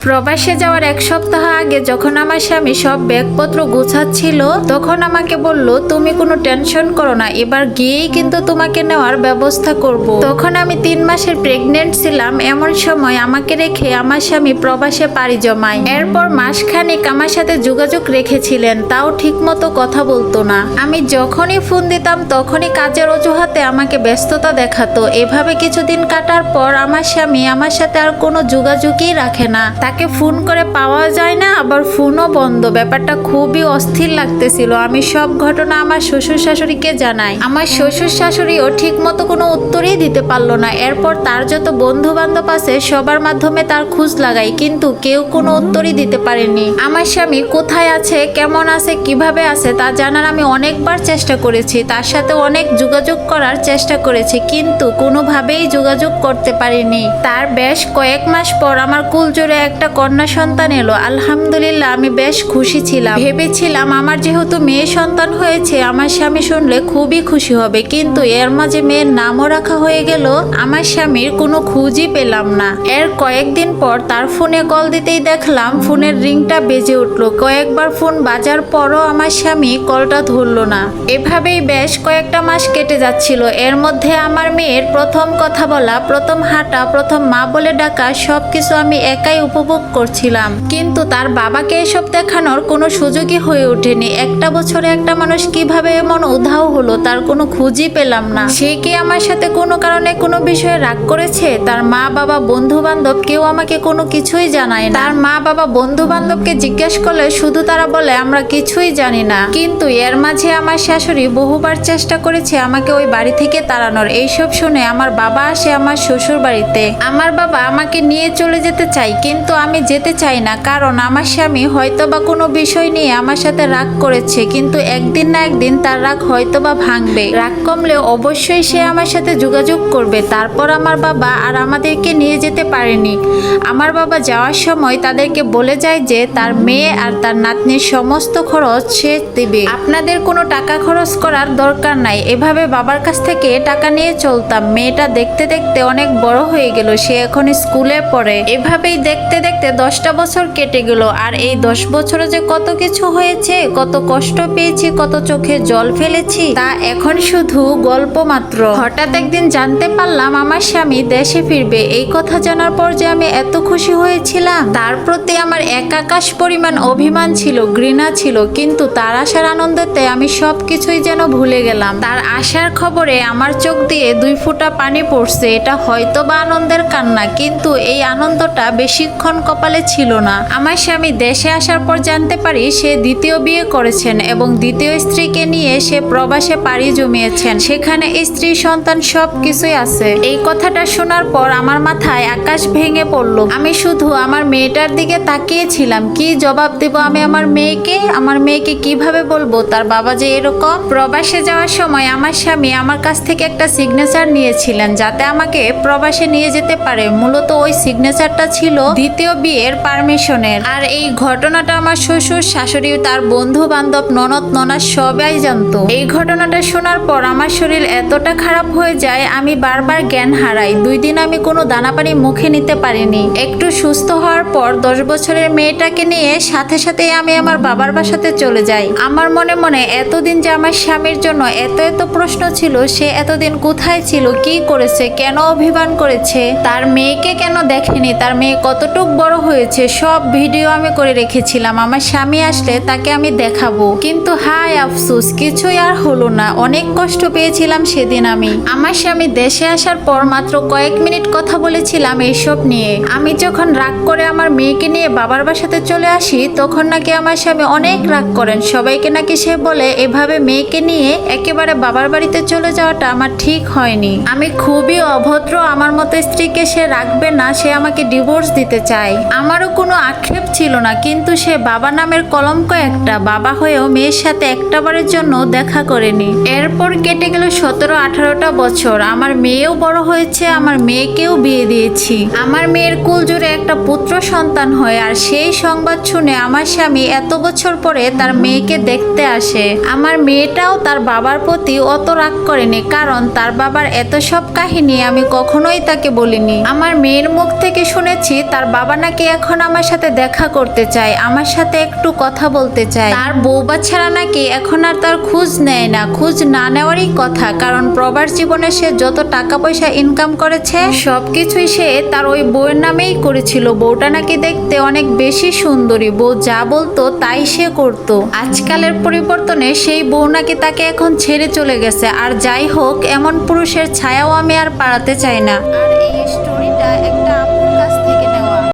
প্রবাসে যাওয়ার এক সপ্তাহ আগে যখন আমার স্বামী সব ব্যাগপত্র গোছাচ্ছিল তখন আমাকে বলল, তুমি কোনো টেনশন করো না, এবার গিয়েই কিন্তু তোমাকে নেওয়ার ব্যবস্থা করব। তখন আমি 3 মাসের প্রেগনেন্ট ছিলাম। এমন সময় আমাকে রেখে আমার স্বামী প্রবাসে পাড়ি জমায়। এরপর মাসখানেক আমার সাথে যোগাযোগ রেখেছিলেন, তাও ঠিক মতো কথা বলতো না। আমি যখনই ফোন দিতাম তখনই কাজের অজুহাতে আমাকে ব্যস্ততা দেখাতো। এভাবে কিছুদিন কাটার পর আমার স্বামী আমার সাথে আর কোনো যোগাযোগই রাখে না। তাকে ফোন করে পাওয়া যায় না, আবার ফোনও বন্ধ। ব্যাপারটা খুবই অস্থির লাগতেছিল। আমি সব ঘটনা আমার শ্বশুর শাশুড়িকে জানাই। আমার শ্বশুর শাশুড়িও ঠিক মতো কোনো উত্তরই দিতে পারলো না। এরপর তার যত বন্ধু বান্ধব আছে সবার মাধ্যমে তার খোঁজ লাগাই, কিন্তু কেউ কোনো উত্তরই দিতে পারেনি। আমার স্বামী কোথায় আছে, কেমন আছে, কিভাবে আছে তা জানার আমি অনেকবার চেষ্টা করেছি। তার সাথে অনেক যোগাযোগ করার চেষ্টা করেছি, কিন্তু কোনোভাবেই যোগাযোগ করতে পারিনি। তার বেশ কয়েক মাস পর আমার কুলজোরে একটা কন্যা সন্তান এলো। আলহামদুলিল্লাহ, আমি বেশ খুশি ছিলাম। ভেবেছিলাম আমার যেহেতু মেয়ে সন্তান হয়েছে আমার স্বামী শুনলে খুবই খুশি হবে, কিন্তু এর মাঝে মেয়ের নামও রাখা হয়ে গেল। আমার স্বামীর কোনো খোঁজই পেলাম না। এর কয়েকদিন পর তার ফোনে কল দিতেই দেখলাম ফোনের রিংটা বেজে উঠলো। কয়েকবার ফোন বাজার পরও আমার স্বামী কলটা ধরলো না। এভাবেই বেশ কয়েকটা মাস কেটে যাচ্ছিল। এর মধ্যে আমার মেয়ের প্রথম কথা বলা, প্রথম হাঁটা, প্রথম মা বলে ডাকা সবকিছু আমি একাই উপভোগ করছিলাম, কিন্তু তার বাবাকে এসব দেখানোর কোনো সুযোগই হয়ে ওঠেনি। একটা বছরে একটা মানুষ কিভাবে এমন উধাও হলো তার কোনো খুঁজই পেলাম না। সে কি আমার সাথে কোনো কারণে কোনো বিষয়ে রাগ করেছে? তার মা বাবা বন্ধু বান্ধব কেউ আমাকে কোনো কিছুই জানায় না। তার মা বাবা বন্ধু বান্ধবকে জিজ্ঞেস করলে শুধু তারা বলে আমরা কিছুই জানি না। কিন্তু এর মাঝে আমার শাশুড়ি বহুবার চেষ্টা করেছে আমাকে ওই বাড়ি থেকে তাড়ানোর। এইসব শুনে আমার বাবা আসে আমার শ্বশুর বাড়িতে। আমার বাবা আমাকে নিয়ে চলে যেতে চাই, কিন্তু আমি যেতে চাই না, কারণ আমার স্বামী হয়তোবা কোনো বিষয় নিয়ে আমার সাথে রাগ করেছে, কিন্তু একদিন না একদিন তার রাগ হয়তোবা ভাঙবে। রাগ কমলে অবশ্যই সে আমার সাথে যোগাযোগ করবে। তারপর আমার বাবা আর আমাদেরকে নিয়ে যেতে পারেনি। আমার বাবা যাওয়ার সময় তাদেরকে বলে যায় যে তার মেয়ে আর তার নাতনির সমস্ত খরচ সে দেবে, আপনাদের কোনো টাকা খরচ করার দরকার নাই। এভাবে বাবার কাছ থেকে টাকা নিয়ে চলতাম। মেয়েটা দেখতে দেখতে অনেক বড় হয়ে গেল, সে এখন স্কুলে পড়ে। এভাবেই দেখতে দেখতে 10টা বছর কেটে গেল। আর এই 10 বছরে যে কত কিছু হয়েছে, কত কষ্ট পেয়েছি, কত চোখে জল ফেলেছি, তা এখন শুধু গল্প মাত্র। হঠাৎ একদিন জানতে পারলাম আমার স্বামী দেশে ফিরবে। এই কথা জানার পর যে আমি এত খুশি হয়েছিলাম, তার প্রতি আমার এক আকাশ পরিমাণ অভিমান ছিল, ঘৃণা ছিল, কিন্তু তার আসার আনন্দেতে আমি সবকিছুই যেন ভুলে গেলাম। তার আসার খবরে আমার চোখ দিয়ে 2 ফোঁটা পানি পড়ছে। এটা হয়তো বা আনন্দের কান্না, কিন্তু এই আনন্দটা বেশিক্ষণ কপালে ছিল না। আমার স্বামী দেশে আসার পর জানতে পারি সে দ্বিতীয় বিয়ে করেছেন এবং দ্বিতীয় স্ত্রীকে নিয়ে সে প্রবাসে পাড়ি জমিয়েছেন। সেখানে স্ত্রী, সন্তান সবকিছুই আছে। এই কথাটা শোনার পর আমার মাথায় আকাশ ভেঙে পড়লো। আমি শুধু আমার মেয়েটার দিকে তাকিয়েছিলাম। কি জবাব দেব আমি আমার মেয়েকে কিভাবে বলবো তার বাবা যে এরকম? প্রবাসে যাওয়ার সময় আমার স্বামী আমার কাছ থেকে একটা সিগনেচার নিয়েছিলেন যাতে আমাকে প্রবাসে নিয়ে যেতে পারে। মূলত ওই সিগনেচারটা ছিল দ্বিতীয় বিয়ের পারমিশনের। আর এই ঘটনাটা আমার শ্বশুর শাশুড়ি, তার বন্ধু বান্ধব, ননদ ননাস সবাই জানতো। এই ঘটনাটা শোনার পর আমার শরীর এতটা খারাপ হয়ে যায় আমি বারবার জ্ঞান হারাই। 2 দিন আমি কোনো দানা পানি মুখে নিতে পারিনি। একটু সুস্থ হওয়ার পর 10 বছরের মেয়েটাকে নিয়ে সাথে সাথে আমি আমার বাবার বাসাতে চলে যাই। আমার মনে মনে এতদিন যে আমার স্বামীর জন্য এত এত প্রশ্ন ছিল, সে এতদিন কোথায় ছিল, কি করেছে, কেন অভিমান করেছে, তার মেয়েকে কেন দেখেনি, তার মেয়ে কতটুক বড় হয়েছে, সব ভিডিও আমি করে রেখেছিলাম। আমার স্বামী আসলে তাকে আমি দেখাবো, কিন্তু হায় আফসোস, কিছুই আর হলো না। অনেক কষ্ট পেয়েছিলাম সেদিন আমি। আমার স্বামী দেশে আসার পর মাত্র কয়েক মিনিট কথা বলেছিলাম এইসব নিয়ে। আমি যখন রাগ করে আমার মেয়েকে নিয়ে বাবার বাসাতে চলে আসি তখন নাকি আমার স্বামী অনেক রাগ করেন। সবাইকে নাকি সে বলে এভাবে মেয়েকে নিয়ে একেবারে বাবার বাড়িতে চলে যাওয়াটা আমার ঠিক হয়নি। আমি খুবই অভদ্র, আমার মতো স্ত্রীকে সে রাখবে না, সে আমাকে ডিভোর্স দিতে চায়। আমারও কোনো আক্ষেপ ছিল না, কিন্তু সে বাবা নামের কলঙ্ক একটা। বাবা হয়েও মেয়ের সাথে একটাবারের জন্য দেখা করেনি। এরপর কেটে গেল 17-18টা বছর। আমার মেয়েও বড় হয়েছে, আমার মেয়েকেও বিয়ে দিয়েছি। আমার মেয়ের কুল জুড়ে একটা পুত্র সন্তান হয়। আর সেই সংবাদ শুনে আমার স্বামী এত বছর পরে তার মেয়েকে দেখতে আসে। আমার মেয়েটাও তার বাবার প্রতি অত রাগ করেনি, কারণ তার বাবার এত সব কাহিনী আমি কখনোই তাকে বলিনি। আমার মেয়ের মুখ থেকে শুনেছি তার বাবা বাবা নাকি এখন আমার সাথে দেখা করতে চায়, আমার সাথে একটু কথা বলতে চায়। তার বউ বাচ্চারা নাকি এখন আর তার খোঁজ নেয় না, খোঁজ না নেওয়ারই কথা, কারণ প্রবাস জীবনে সে যত টাকা পয়সা ইনকাম করেছে সবকিছুই সে তার ওই বউয়ের নামেই করেছিল। বউটা নাকি দেখতে অনেক বেশি সুন্দরী, বউ যা বলতো তাই সে করতো। আজকালের পরিবর্তনে সেই বউ নাকি তাকে এখন ছেড়ে চলে গেছে। আর যাই হোক, এমন পুরুষের ছায়াও আমি আর পাড়াতে চাই না। আর এই স্টোরিটা একটা আপুর কাছ থেকে